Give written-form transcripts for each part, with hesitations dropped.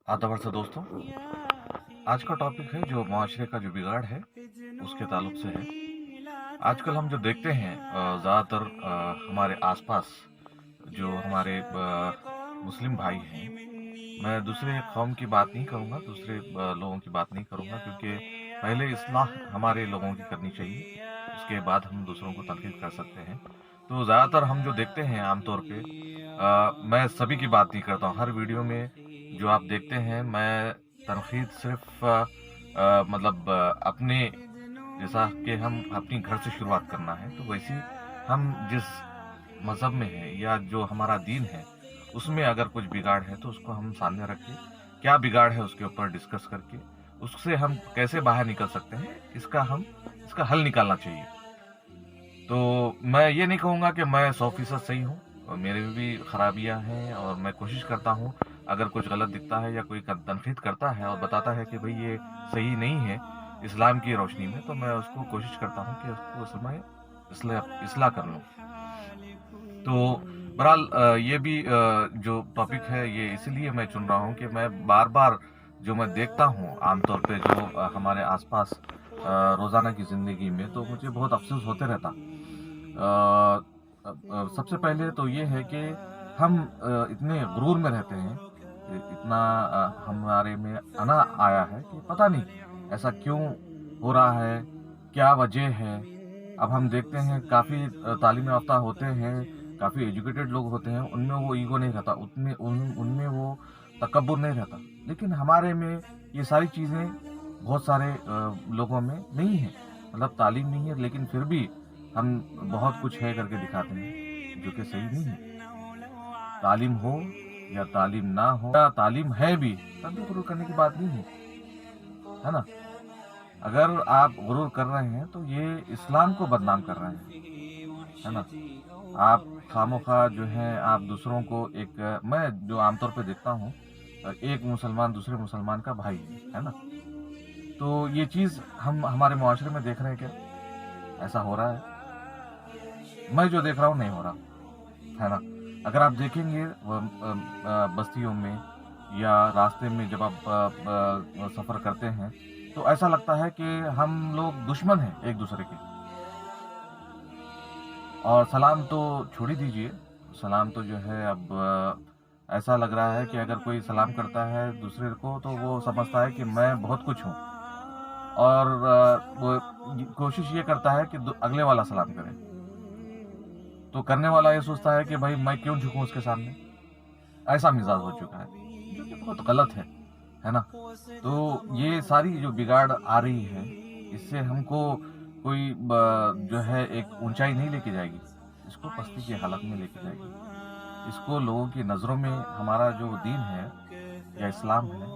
आदाब से दोस्तों। आज का टॉपिक है जो माशरे का जो बिगाड़ है उसके ताल्लुक से है। आजकल हम जो देखते हैं ज़्यादातर हमारे आसपास जो हमारे मुस्लिम भाई हैं, मैं दूसरे कौम की बात नहीं करूँगा, दूसरे लोगों की बात नहीं करूँगा, क्योंकि पहले इस्लाह हमारे लोगों की करनी चाहिए, उसके बाद हम दूसरों को तनकीद कर सकते हैं। तो ज़्यादातर हम जो देखते हैं आमतौर पे, मैं सभी की बात नहीं करता हूँ। हर वीडियो में जो आप देखते हैं, मैं तनकीद सिर्फ मतलब अपने जैसा कि हम अपनी घर से शुरुआत करना है, तो वैसे ही हम जिस मज़हब में हैं या जो हमारा दीन है, उसमें अगर कुछ बिगाड़ है तो उसको हम सामने रख के, क्या बिगाड़ है उसके ऊपर डिस्कस करके, उससे हम कैसे बाहर निकल सकते हैं, इसका हल निकालना चाहिए। तो मैं ये नहीं कहूँगा कि मैं 100% सही हूँ, और मेरे में भी खराबियाँ हैं, और मैं कोशिश करता हूँ अगर कुछ गलत दिखता है या कोई तनकीद करता है और बताता है कि भाई ये सही नहीं है इस्लाम की रोशनी में, तो मैं उसको कोशिश करता हूँ कि उसको उसमें इस्लाह कर लूँ। तो बहरहाल ये भी जो टॉपिक है ये इसलिए मैं चुन रहा हूँ कि मैं बार बार जो मैं देखता हूँ आमतौर पे जो हमारे आसपास रोज़ाना की ज़िंदगी में, तो मुझे बहुत अफसोस होते रहता। सबसे पहले तो ये है कि हम इतने गुरूर में रहते हैं, इतना हमारे में अना आया है कि पता नहीं ऐसा क्यों हो रहा है, क्या वजह है। अब हम देखते हैं काफ़ी तालीम याफ्ता होते हैं, काफ़ी एजुकेटेड लोग होते हैं, उनमें वो ईगो नहीं रहता, उनमें वो तकब्बुर नहीं रहता। लेकिन हमारे में ये सारी चीज़ें बहुत सारे लोगों में नहीं है, मतलब तालीम नहीं है, लेकिन फिर भी हम बहुत कुछ है करके दिखाते हैं, जो कि सही नहीं है। तालीम हो या तालीम ना हो, या तालीम है भी, तब भी गुरूर करने की बात नहीं है ना? अगर आप गुरूर कर रहे हैं तो ये इस्लाम को बदनाम कर रहे हैं, है ना? आप खामोखा जो है आप दूसरों को मैं जो आमतौर पे देखता हूँ, एक मुसलमान दूसरे मुसलमान का भाई है ना? तो ये चीज़ हम हमारे मुआशरे में देख रहे हैं क्या? ऐसा हो रहा है? मैं जो देख रहा हूँ नहीं हो रहा, है ना? अगर आप देखेंगे बस्तियों में या रास्ते में जब आप सफ़र करते हैं, तो ऐसा लगता है कि हम लोग दुश्मन हैं एक दूसरे के। और सलाम तो छोड़ ही दीजिए, सलाम तो जो है अब ऐसा लग रहा है कि अगर कोई सलाम करता है दूसरे को, तो वो समझता है कि मैं बहुत कुछ हूँ, और वो कोशिश ये करता है कि अगले वाला सलाम करे। तो करने वाला ये सोचता है कि भाई मैं क्यों झुकूं उसके सामने, ऐसा मिजाज हो चुका है, जो कि बहुत गलत है ना? तो ये सारी जो बिगाड़ आ रही है, इससे हमको कोई जो है एक ऊंचाई नहीं लेके जाएगी, इसको पस्ती की हालत में लेके जाएगी। इसको लोगों की नज़रों में हमारा जो दीन है या इस्लाम है,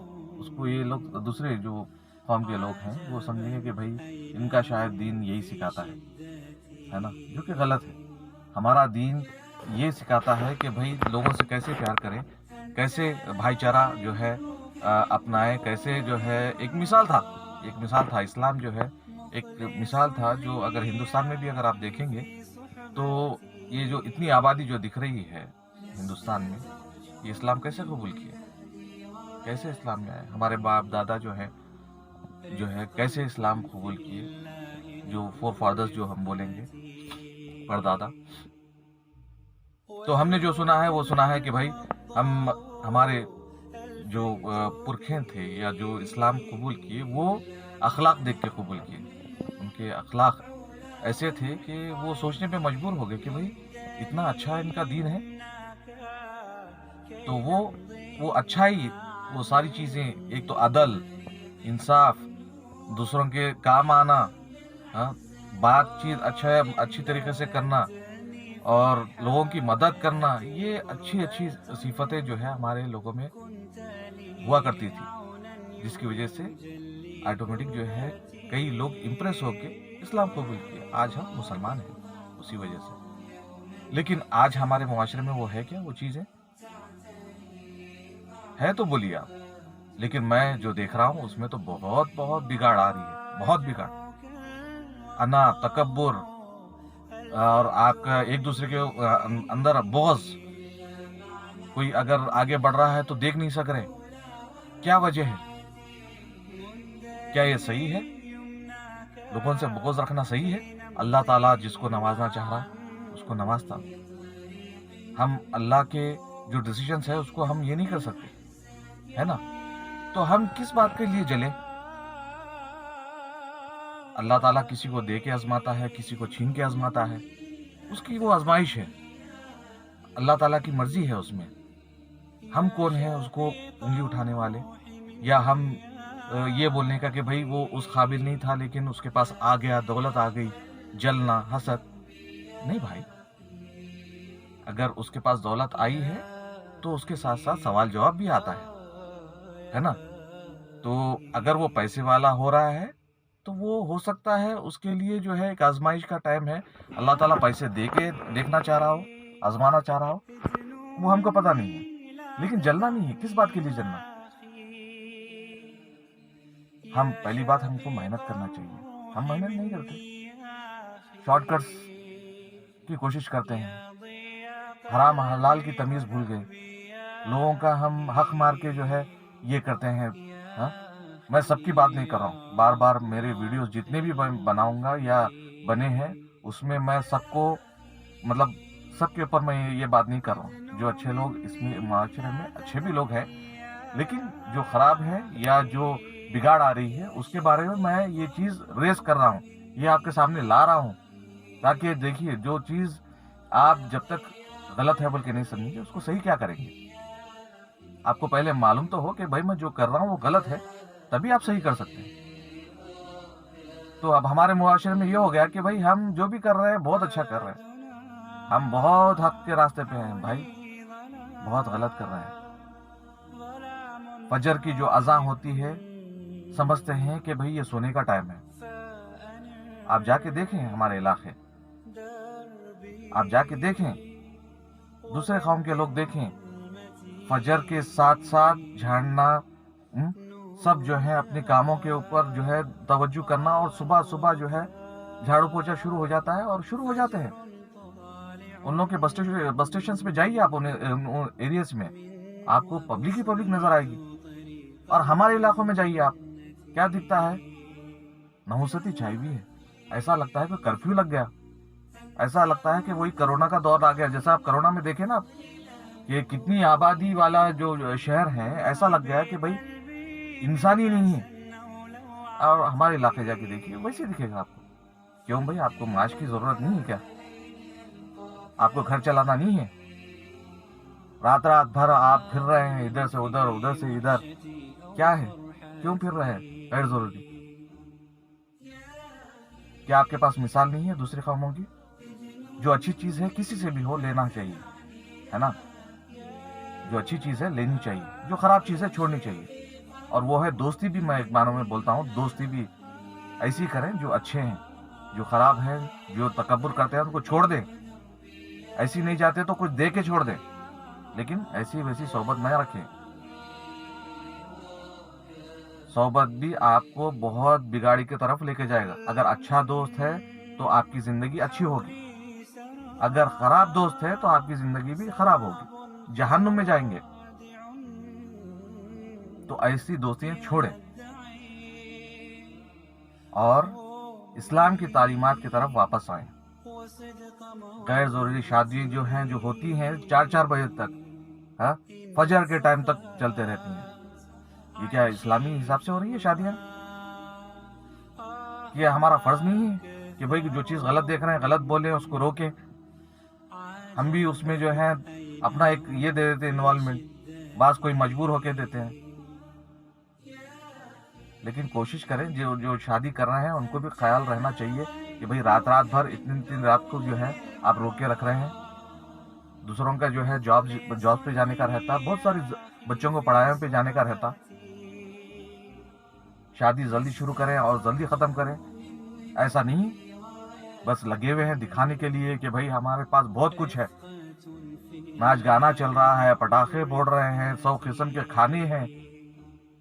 उसको ये लोग दूसरे जो कौम के लोग हैं वो समझेंगे कि भाई इनका शायद दीन यही सिखाता है ना? जो कि गलत है। हमारा दीन ये सिखाता है कि भाई लोगों से कैसे प्यार करें, कैसे भाईचारा जो है अपनाएं, कैसे जो है एक मिसाल था इस्लाम जो है, एक मिसाल था जो अगर हिंदुस्तान में भी अगर आप देखेंगे, तो ये जो इतनी आबादी जो दिख रही है हिंदुस्तान में, ये इस्लाम कैसे कबूल किया? कैसे इस्लाम में आए? हमारे बाप दादा जो है कैसे इस्लाम कबूल किए? जो फोर फादर्स जो हम बोलेंगे, परदादा, तो हमने जो सुना है वो सुना है कि भाई हम हमारे जो पुरखे थे या जो इस्लाम कबूल किए, वो अखलाक देख के कबूल किए। उनके अखलाक ऐसे थे कि वो सोचने पे मजबूर हो गए कि भाई इतना अच्छा इनका दीन है, तो वो अच्छाई, वो सारी चीज़ें, एक तो अदल, इंसाफ, दूसरों के काम आना, हाँ, बातचीत अच्छी तरीके से करना, और लोगों की मदद करना, ये अच्छी-अच्छी सिफ़तें जो है हमारे लोगों में हुआ करती थी, जिसकी वजह से ऑटोमेटिक जो है कई लोग इम्प्रेस होके इस्लाम कबूल किए। आज हम मुसलमान हैं उसी वजह से। लेकिन आज हमारे मुआशरे में वो है क्या वो चीज़ें? है तो बोलिए आप, लेकिन मैं जो देख रहा हूँ उसमें तो बहुत बिगाड़ आ रही है, बहुत बिगाड़। अना, तकब्बुर, और आपका एक दूसरे के अंदर बोझ, कोई अगर आगे बढ़ रहा है तो देख नहीं सक रहे, क्या वजह है? क्या ये सही है? लोगों से बुग़्ज़ रखना सही है? अल्लाह ताला जिसको नवाजना चाह रहा उसको नवाजता। हम अल्लाह के जो डिसीजंस है उसको हम ये नहीं कर सकते, है ना? तो हम किस बात के लिए जले? अल्लाह ताला किसी को दे के आजमाता है, किसी को छीन के आजमाता है, उसकी वो आजमाइश है, अल्लाह ताला की मर्जी है उसमें। हम कौन है उसको उंगली उठाने वाले, या हम ये बोलने का कि भाई वो उस काबिल नहीं था लेकिन उसके पास आ गया, दौलत आ गई, जलना, हसद। नहीं भाई, अगर उसके पास दौलत आई है तो उसके साथ साथ सवाल जवाब भी आता है ना? तो अगर वो पैसे वाला हो रहा है तो वो हो सकता है उसके लिए जो है एक आजमाइश का टाइम है, अल्लाह ताला पैसे दे के देखना चाह रहा हो, आजमाना चाह रहा हो, वो हमको पता नहीं है। लेकिन जलना नहीं है, किस बात के लिए जलना? हम पहली बात, हमको मेहनत करना चाहिए, हम मेहनत नहीं करते, शॉर्टकट्स की कोशिश करते हैं, हराम हलाल की तमीज़ भूल गए, लोगों का हम हक मार के जो है ये करते हैं। हाँ, मैं सबकी बात नहीं कर रहा हूँ, बार बार मेरे वीडियोस जितने भी बनाऊंगा या बने हैं उसमें मैं सबको, मतलब सबके ऊपर मैं ये बात नहीं कर रहा हूँ। जो अच्छे लोग इसमें माशरे में अच्छे भी लोग हैं, लेकिन जो खराब है या जो बिगाड़ आ रही है उसके बारे में मैं ये चीज़ रेस कर रहा हूँ, ये आपके सामने ला रहा हूँ, ताकि देखिए जो चीज़ आप जब तक गलत है बोल के नहीं समझेंगे उसको सही क्या करेंगे। आपको पहले मालूम तो हो कि भाई मैं जो कर रहा हूँ वो गलत है, तभी आप सही कर सकते हैं। तो अब हमारे मुआशरे में ये हो गया कि भाई हम जो भी कर रहे हैं बहुत अच्छा कर रहे हैं, हम बहुत हक के रास्ते पे हैं भाई, बहुत गलत कर रहे हैं। फजर की जो अज़ान होती है समझते हैं कि भाई ये सोने का टाइम है। आप जाके देखें हमारे इलाके, आप जाके देखें, दूसरे कौम के लोग देखें, फजर के साथ साथ झाड़ना, सब जो है अपने कामों के ऊपर जो है तवज्जो करना, और सुबह सुबह जो है झाड़ू पोछा शुरू हो जाता है और शुरू हो जाते हैं। उन लोगों के बस स्टेशन पे जाइए आप, उन एरियाज में आपको पब्लिक ही पब्लिक नजर आएगी। और हमारे इलाकों में जाइए आप, क्या दिखता है? नहुसती छाई हुई है, ऐसा लगता है कि कर्फ्यू लग गया, ऐसा लगता है कि वही कोरोना का दौर आ गया। जैसा आप कोरोना में देखे ना कि कितनी आबादी वाला जो शहर है, ऐसा लग गया कि भाई इंसान ही नहीं है। और हमारे इलाके जाके देखिए, वैसे दिखेगा आपको। क्यों भाई, आपको माश की जरूरत नहीं है क्या? आपको घर चलाना नहीं है? रात रात भर आप फिर रहे हैं इधर से उधर, उधर से इधर, क्या है? क्यों फिर रहे हैं गैर जरूरी? क्या आपके पास मिसाल नहीं है दूसरे कौमों की? जो अच्छी चीज है किसी से भी हो लेना चाहिए, है ना? जो अच्छी चीज है लेनी चाहिए, जो खराब चीज है छोड़नी चाहिए। और वो है दोस्ती भी, मैं एक मानों में बोलता हूँ, दोस्ती भी ऐसी करें जो अच्छे हैं, जो खराब है, जो तकब्बुर करते हैं उनको छोड़ दें। ऐसी नहीं जाते तो कुछ दे के छोड़ दें, लेकिन ऐसी वैसी सोबत न रखें। सोबत भी आपको बहुत बिगाड़ी की तरफ लेके जाएगा। अगर अच्छा दोस्त है तो आपकी जिंदगी अच्छी होगी, अगर खराब दोस्त है तो आपकी जिंदगी भी खराब होगी, जहन्नुम में जाएंगे। तो ऐसी दोस्तियां छोड़ें और इस्लाम की तालीमात की तरफ वापस आएं। गैर जरूरी शादी जो हैं, जो होती हैं 4-4 बजे तक, हाँ, फजर के टाइम तक चलते रहती हैं, ये क्या इस्लामी हिसाब से हो रही है शादियां? ये हमारा फर्ज नहीं है कि भाई जो चीज गलत देख रहे हैं, गलत बोले, उसको रोके? हम भी उसमें जो है अपना एक ये दे देते इन्वॉल्वमेंट, बास कोई मजबूर होके देते हैं। लेकिन कोशिश करें, जो शादी कर रहे हैं उनको भी ख्याल रहना चाहिए कि भाई रात रात भर इतनी रात को जो है आप रोक के रख रहे हैं। दूसरों का जो है जॉब पे जाने का रहता, बहुत सारे बच्चों को पढ़ाई पे जाने का रहता। शादी जल्दी शुरू करें और जल्दी खत्म करें, ऐसा नहीं बस लगे हुए हैं दिखाने के लिए कि भाई हमारे पास बहुत कुछ है। नाच गाना चल रहा है, पटाखे फोड़ रहे हैं, 100 किस्म के खाने हैं,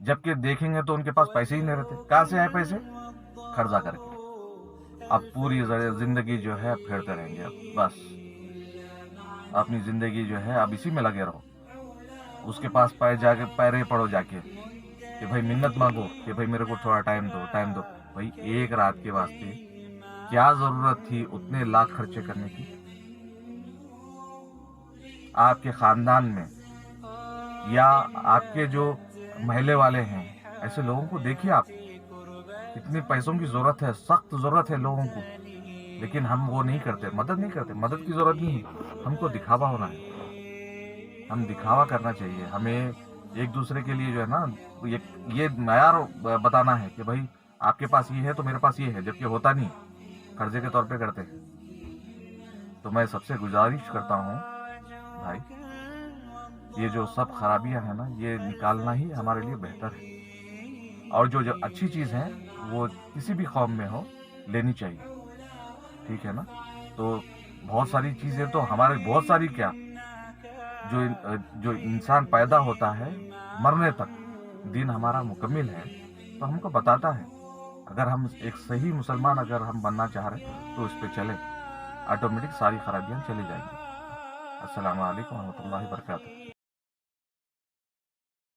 जबकि देखेंगे तो उनके पास पैसे ही नहीं रहते। कहाँ से आए पैसे? खर्चा करके। अब पूरी जिंदगी जो है फेरते रहेंगे, बस अपनी जिंदगी जो है अब इसी में लगे रहो। उसके पास पैरे पड़ो जाके, کہ بھائی منت مانگو کہ بھائی میرے کو تھوڑا ٹائم دو. بھائی ایک رات کے واسطے کیا ضرورت تھی اتنے لاکھ خرچے کرنے کی؟ آپ کے خاندان میں یا آپ کے جو محلے والے ہیں ایسے لوگوں کو دیکھیے آپ، کتنے پیسوں کی ضرورت ہے، سخت ضرورت ہے لوگوں کو، لیکن ہم وہ نہیں کرتے، مدد نہیں کرتے. مدد کی ضرورت نہیں ہے، ہم کو دکھاوا ہونا ہے، ہم دکھاوا کرنا چاہیے. ہمیں ایک دوسرے کے لیے جو ہے نا یہ معیار بتانا ہے کہ بھائی آپ کے پاس یہ ہے تو میرے پاس یہ ہے، جبکہ ہوتا نہیں، قرضے کے طور پہ کرتے ہیں. تو میں سب سے گزارش کرتا ہوں بھائی، یہ جو سب خرابیاں ہیں نا یہ نکالنا ہی ہمارے لیے بہتر ہے. اور جو اچھی چیز ہے وہ کسی بھی قوم میں ہو لینی چاہیے، ٹھیک ہے نا. تو بہت ساری چیزیں تو ہمارے بہت ساری کیا جو انسان پیدا ہوتا ہے مرنے تک دین ہمارا مکمل ہے تو ہم کو بتاتا ہے. اگر ہم ایک صحیح مسلمان اگر ہم بننا چاہ رہے ہیں تو اس پہ چلے، آٹومیٹک ساری خرابیاں چلی جائیں گی. السلام علیکم ورحمۃ اللہ وبرکاتہ.